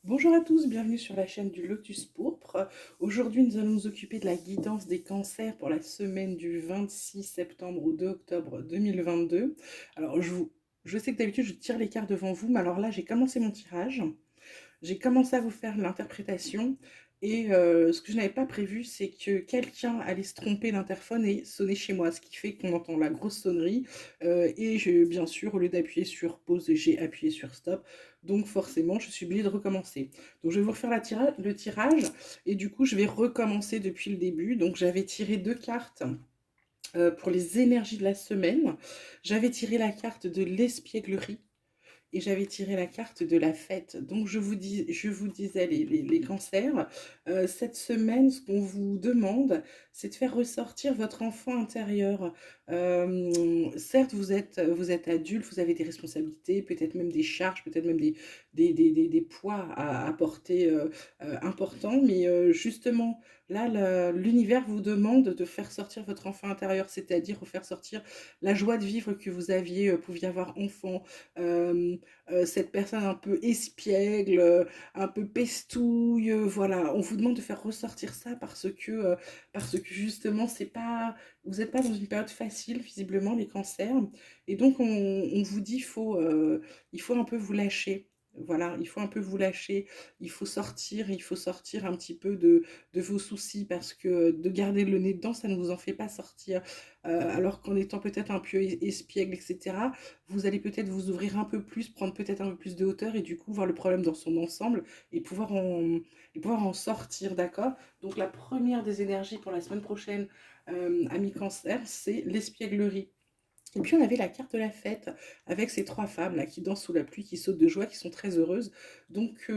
Bonjour à tous, bienvenue sur la chaîne du Lotus Pourpre. Aujourd'hui, nous allons nous occuper de la guidance des cancers pour la semaine du 26 septembre au 2 octobre 2022. Alors, je sais que d'habitude, je tire les cartes devant vous, mais alors là, j'ai commencé mon tirage. J'ai commencé à vous faire l'interprétation et ce que je n'avais pas prévu, c'est que quelqu'un allait se tromper d'interphone et sonner chez moi, ce qui fait qu'on entend la grosse sonnerie. Bien sûr, au lieu d'appuyer sur pause, j'ai appuyé sur stop. Donc forcément, je suis obligée de recommencer. Donc je vais vous refaire le tirage et du coup, je vais recommencer depuis le début. Donc j'avais tiré deux cartes pour les énergies de la semaine. J'avais tiré la carte de l'espièglerie et j'avais tiré la carte de la fête. Donc je vous disais les cancers, cette semaine, ce qu'on vous demande, c'est de faire ressortir votre enfant intérieur. Certes, vous êtes adulte, vous avez des responsabilités, peut-être même des charges, peut-être même des poids à porter importants, mais justement, là, l'univers vous demande de faire sortir votre enfant intérieur, c'est-à-dire faire sortir la joie de vivre que vous aviez, pouviez avoir enfant, euh, cette personne un peu espiègle, un peu pestouille, voilà. On vous demande de faire ressortir ça parce que justement, c'est pas, vous n'êtes pas dans une période facile, visiblement, les cancers. Et donc, on vous dit, il faut un peu vous lâcher. Voilà, il faut un peu vous lâcher, il faut sortir un petit peu de vos soucis parce que de garder le nez dedans, ça ne vous en fait pas sortir. Alors qu'en étant peut-être un peu espiègle, etc., vous allez peut-être vous ouvrir un peu plus, prendre peut-être un peu plus de hauteur et du coup voir le problème dans son ensemble et pouvoir en sortir, d'accord? Donc la première des énergies pour la semaine prochaine, ami cancer, c'est l'espièglerie. Et puis on avait la carte de la fête avec ces trois femmes là qui dansent sous la pluie, qui sautent de joie, qui sont très heureuses. Donc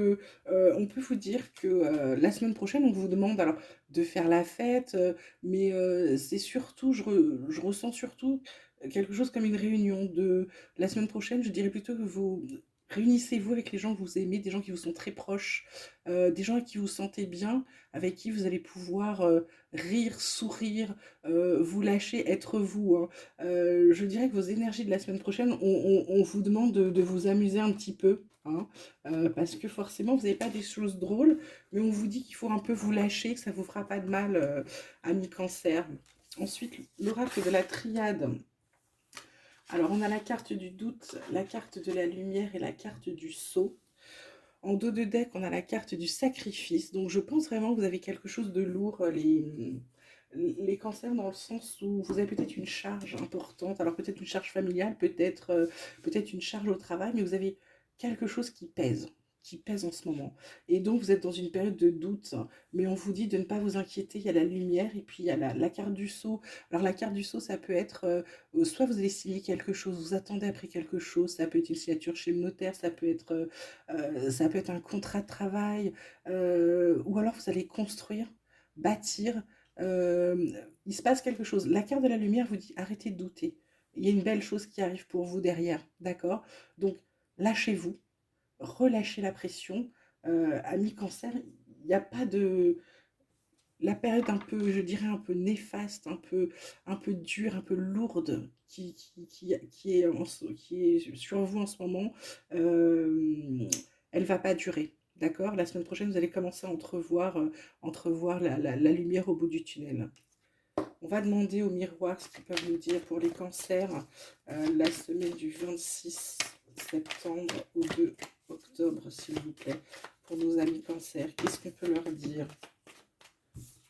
on peut vous dire que la semaine prochaine on vous demande alors de faire la fête, mais c'est surtout, je ressens surtout quelque chose comme une réunion de la semaine prochaine. Je dirais plutôt que vous réunissez-vous avec les gens que vous aimez, des gens qui vous sont très proches, des gens avec qui vous sentez bien, avec qui vous allez pouvoir rire, sourire, vous lâcher, être vous, hein. Je dirais que vos énergies de la semaine prochaine, on vous demande de vous amuser un petit peu, hein, parce que forcément, vous n'avez pas des choses drôles, mais on vous dit qu'il faut un peu vous lâcher, que ça ne vous fera pas de mal, ami cancer. Ensuite, l'oracle de la triade. Alors, on a la carte du doute, la carte de la lumière et la carte du sceau. En dos de deck, on a la carte du sacrifice. Donc, je pense vraiment que vous avez quelque chose de lourd, les cancers, dans le sens où vous avez peut-être une charge importante. Alors, peut-être une charge familiale, peut-être une charge au travail, mais vous avez quelque chose qui pèse en ce moment. Et donc, vous êtes dans une période de doute, mais on vous dit de ne pas vous inquiéter. Il y a la lumière et puis il y a la carte du sceau. Alors, la carte du sceau, ça peut être soit vous allez signer quelque chose, vous attendez après quelque chose, ça peut être une signature chez le notaire, ça peut être un contrat de travail, ou alors vous allez construire, bâtir. euh, il se passe quelque chose. La carte de la lumière vous dit arrêtez de douter. Il y a une belle chose qui arrive pour vous derrière, d'accord? Donc lâchez-vous, relâchez la pression. Ami cancer, il n'y a pas de, la période un peu, je dirais, un peu néfaste, un peu dure, un peu lourde qui est sur vous en ce moment, elle va pas durer. D'accord? La semaine prochaine, vous allez commencer à entrevoir la lumière au bout du tunnel. On va demander au miroir ce qu'ils peuvent nous dire pour les cancers la semaine du 26 septembre au 2 octobre, s'il vous plaît, pour nos amis cancers. Qu'est-ce qu'on peut leur dire?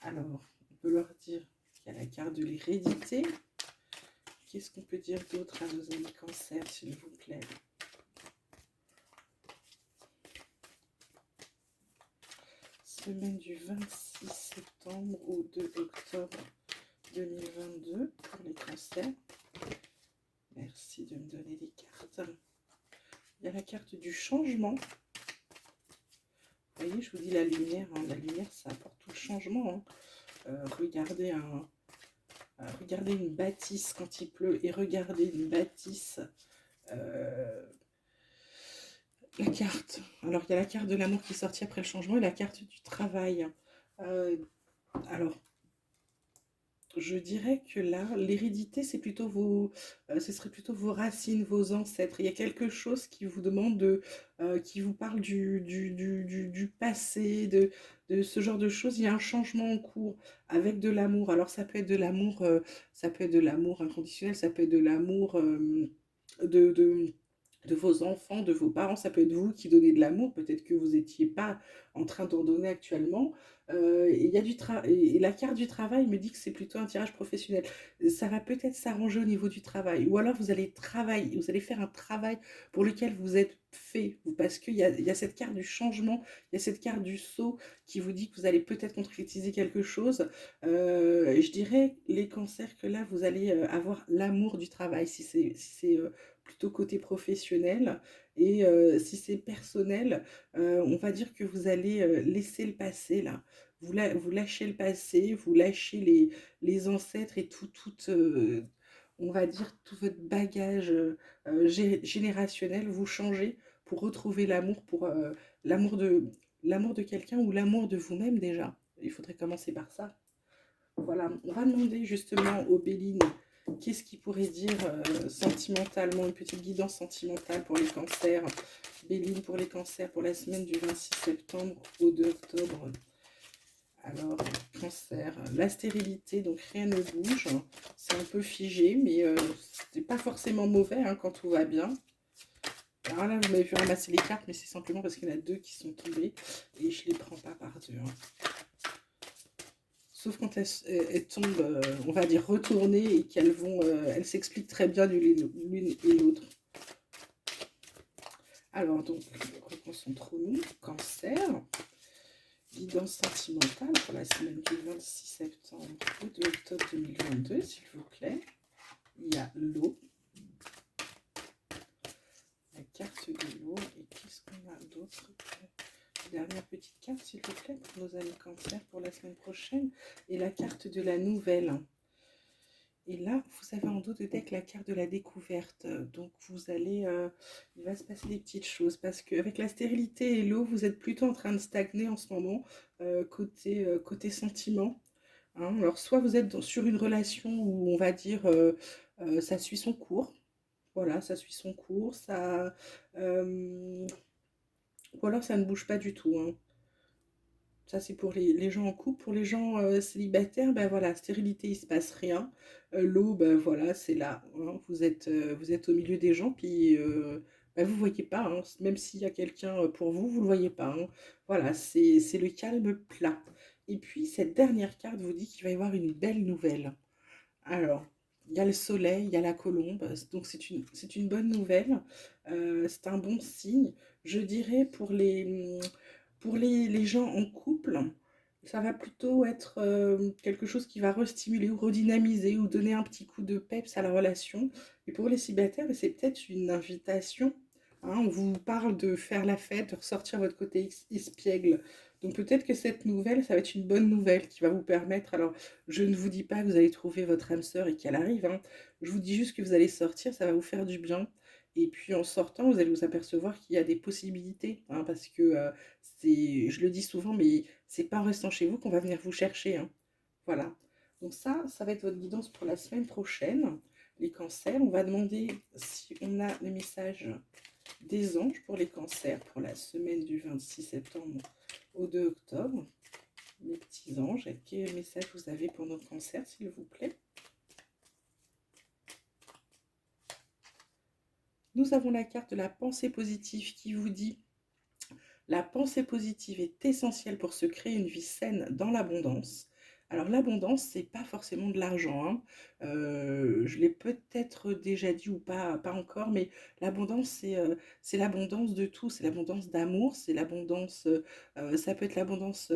Alors, on peut leur dire qu'il y a la carte de l'hérédité. Qu'est-ce qu'on peut dire d'autre à nos amis cancers, s'il vous plaît? Semaine du 26 septembre au 2 octobre 2022 pour les cancers. Merci de me donner des cartes. Il y a la carte du changement. Vous voyez, je vous dis la lumière, hein. La lumière, ça apporte tout le changement, hein. Regardez une bâtisse quand il pleut et regardez une bâtisse. euh, la carte. Alors, il y a la carte de l'amour qui est sortie après le changement et la carte du travail. Euh, alors, Je dirais que là, l'hérédité, c'est plutôt ce serait plutôt vos racines, vos ancêtres. Il y a quelque chose qui vous demande qui vous parle du passé, de ce genre de choses. Il y a un changement en cours avec de l'amour. Alors ça peut être de l'amour, ça peut être de l'amour inconditionnel, ça peut être de l'amour de, de, de vos enfants, de vos parents. Ça peut être vous qui donnez de l'amour. Peut-être que vous n'étiez pas en train d'en donner actuellement. Il y a et la carte du travail me dit que c'est plutôt un tirage professionnel. Ça va peut-être s'arranger au niveau du travail. Ou alors vous allez travailler, vous allez faire un travail pour lequel vous êtes fait. Parce il y a cette carte du changement, il y a cette carte du saut qui vous dit que vous allez peut-être concrétiser quelque chose. Je dirais, les cancers, que là, vous allez avoir l'amour du travail, si c'est plutôt côté professionnel. Et si c'est personnel, on va dire que vous allez laisser le passé là. Vous lâchez le passé, vous lâchez les ancêtres et on va dire, tout votre bagage générationnel. Vous changez pour retrouver l'amour, pour l'amour de, l'amour de quelqu'un ou l'amour de vous-même déjà. Il faudrait commencer par ça. Voilà, on va demander justement aux Béline qu'est-ce qui pourrait dire sentimentalement, une petite guidance sentimentale pour les cancers. Béline pour les cancers pour la semaine du 26 septembre au 2 octobre. Alors, cancer, la stérilité, donc rien ne bouge, c'est un peu figé, mais c'est pas forcément mauvais hein, quand tout va bien. Alors là, vous m'avez vu ramasser les cartes, mais c'est simplement parce qu'il y en a deux qui sont tombées et je les prends pas par deux. Hein. Sauf quand elles tombent, on va dire retournées et elles s'expliquent très bien l'une et l'autre. Alors donc, reconcentrons-nous. Cancer, guidance sentimentale pour la semaine du 26 septembre au 2 octobre 2022, s'il vous plaît. Il y a l'eau, la carte de l'eau, et qu'est-ce qu'on a d'autre? Dernière petite carte, s'il vous plaît, pour nos amis cancer pour la semaine prochaine, et la carte de la nouvelle. Et là, vous avez en dos de deck la carte de la découverte. Donc, il va se passer des petites choses. Parce qu'avec la stérilité et l'eau, vous êtes plutôt en train de stagner en ce moment, côté sentiment. Hein. Alors, soit vous êtes sur une relation où on va dire ça suit son cours. Voilà, ça suit son cours. Ou alors ça ne bouge pas du tout. Hein. Ça, c'est pour les gens en couple. Pour les gens célibataires, ben voilà, stérilité, il se passe rien. L'eau, ben voilà, c'est là. Hein. Vous êtes au milieu des gens, puis ben, vous voyez pas. Hein. Même s'il y a quelqu'un pour vous, vous le voyez pas. Hein. Voilà, c'est le calme plat. Et puis, cette dernière carte vous dit qu'il va y avoir une belle nouvelle. Alors, il y a le soleil, il y a la colombe, donc c'est une bonne nouvelle, c'est un bon signe. Je dirais pour les gens en couple, ça va plutôt être quelque chose qui va restimuler ou redynamiser ou donner un petit coup de peps à la relation. Et pour les célibataires, c'est peut-être une invitation. Hein, on vous parle de faire la fête, de ressortir votre côté espiègle. Donc peut-être que cette nouvelle, ça va être une bonne nouvelle qui va vous permettre. Alors, je ne vous dis pas que vous allez trouver votre âme sœur et qu'elle arrive. Hein. Je vous dis juste que vous allez sortir, ça va vous faire du bien. Et puis en sortant, vous allez vous apercevoir qu'il y a des possibilités. Hein, parce que je le dis souvent, mais c'est pas en restant chez vous qu'on va venir vous chercher. Hein. Voilà. Donc ça va être votre guidance pour la semaine prochaine. Les cancers, on va demander si on a le message des anges pour les cancers pour la semaine du 26 septembre au 2 octobre. Mes petits anges, quel message vous avez pour nos cancers, s'il vous plaît? Nous avons la carte de la pensée positive qui vous dit: la pensée positive est essentielle pour se créer une vie saine dans l'abondance. Alors l'abondance, c'est pas forcément de l'argent. Hein. Je l'ai peut-être déjà dit ou pas encore, mais l'abondance, c'est l'abondance de tout. C'est l'abondance d'amour, c'est l'abondance, ça peut être l'abondance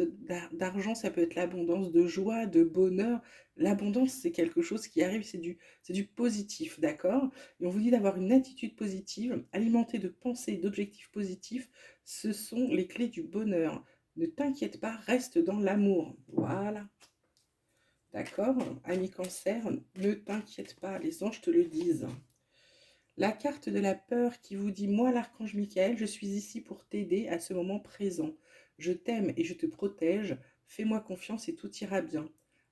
d'argent, ça peut être l'abondance de joie, de bonheur. L'abondance, c'est quelque chose qui arrive, c'est du positif, d'accord? Et on vous dit d'avoir une attitude positive, alimentée de pensées et d'objectifs positifs. Ce sont les clés du bonheur. Ne t'inquiète pas, reste dans l'amour. Voilà. D'accord? Ami cancer, ne t'inquiète pas, les anges te le disent. La carte de la peur qui vous dit: moi, l'archange Michael, je suis ici pour t'aider à ce moment présent. Je t'aime et je te protège. Fais-moi confiance et tout ira bien.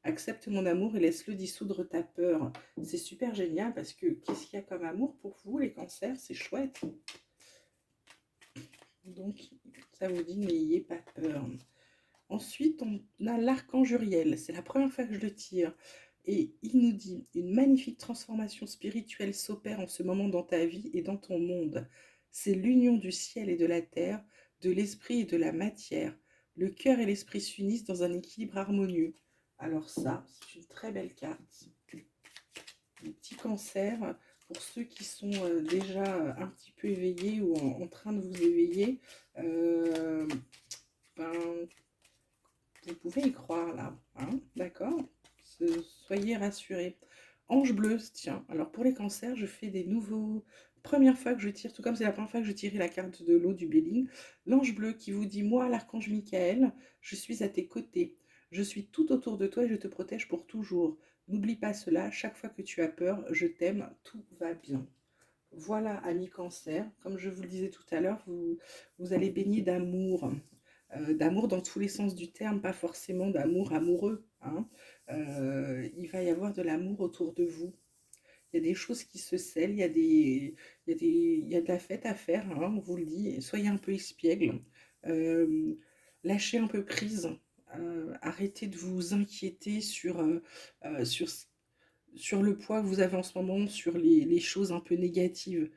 Accepte mon amour et laisse-le dissoudre ta peur. C'est super génial parce que qu'est-ce qu'il y a comme amour pour vous, les cancers? C'est chouette. Donc, ça vous dit, n'ayez pas peur. Ensuite, on a l'archange Uriel. C'est la première fois que je le tire. Et il nous dit, une magnifique transformation spirituelle s'opère en ce moment dans ta vie et dans ton monde. C'est l'union du ciel et de la terre, de l'esprit et de la matière. Le cœur et l'esprit s'unissent dans un équilibre harmonieux. Alors ça, c'est une très belle carte. Les petits cancers, pour ceux qui sont déjà un petit peu éveillés ou en train de vous éveiller, euh, ben, vous pouvez y croire là, hein, d'accord? Soyez rassurés. Ange bleu, tiens, alors pour les cancers, je fais des nouveaux... Première fois que je tire, tout comme c'est la première fois que je tirais la carte de l'eau du Béling, l'ange bleu qui vous dit, moi, l'archange Michael, je suis à tes côtés. Je suis tout autour de toi et je te protège pour toujours. N'oublie pas cela, chaque fois que tu as peur, je t'aime, tout va bien. Voilà, amis cancer, comme je vous le disais tout à l'heure, vous allez baigner d'amour. D'amour dans tous les sens du terme, pas forcément d'amour amoureux, hein. Il va y avoir de l'amour autour de vous. Il y a des choses qui se scellent, il y a de la fête à faire, hein, on vous le dit. Soyez un peu espiègle, euh, lâchez un peu prise, arrêtez de vous inquiéter euh, sur, sur le poids que vous avez en ce moment, sur les choses un peu négatives.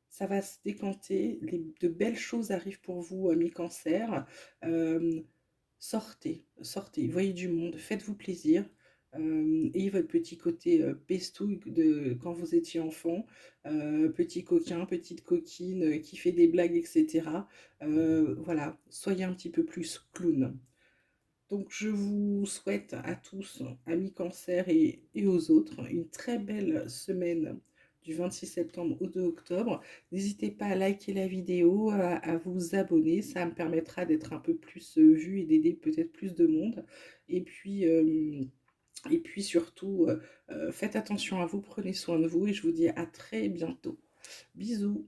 Ça va se décanter, de belles choses arrivent pour vous, amis cancer. Euh, sortez, voyez du monde, faites-vous plaisir. Ayez votre petit côté pestouille de quand vous étiez enfant, petit coquin, petite coquine qui fait des blagues, etc. Voilà, soyez un petit peu plus clown. Donc je vous souhaite à tous, amis cancer et aux autres, une très belle semaine du 26 septembre au 2 octobre. N'hésitez pas à liker la vidéo, à vous abonner, ça me permettra d'être un peu plus vu et d'aider peut-être plus de monde. Et puis surtout, faites attention à vous, prenez soin de vous et je vous dis à très bientôt. Bisous.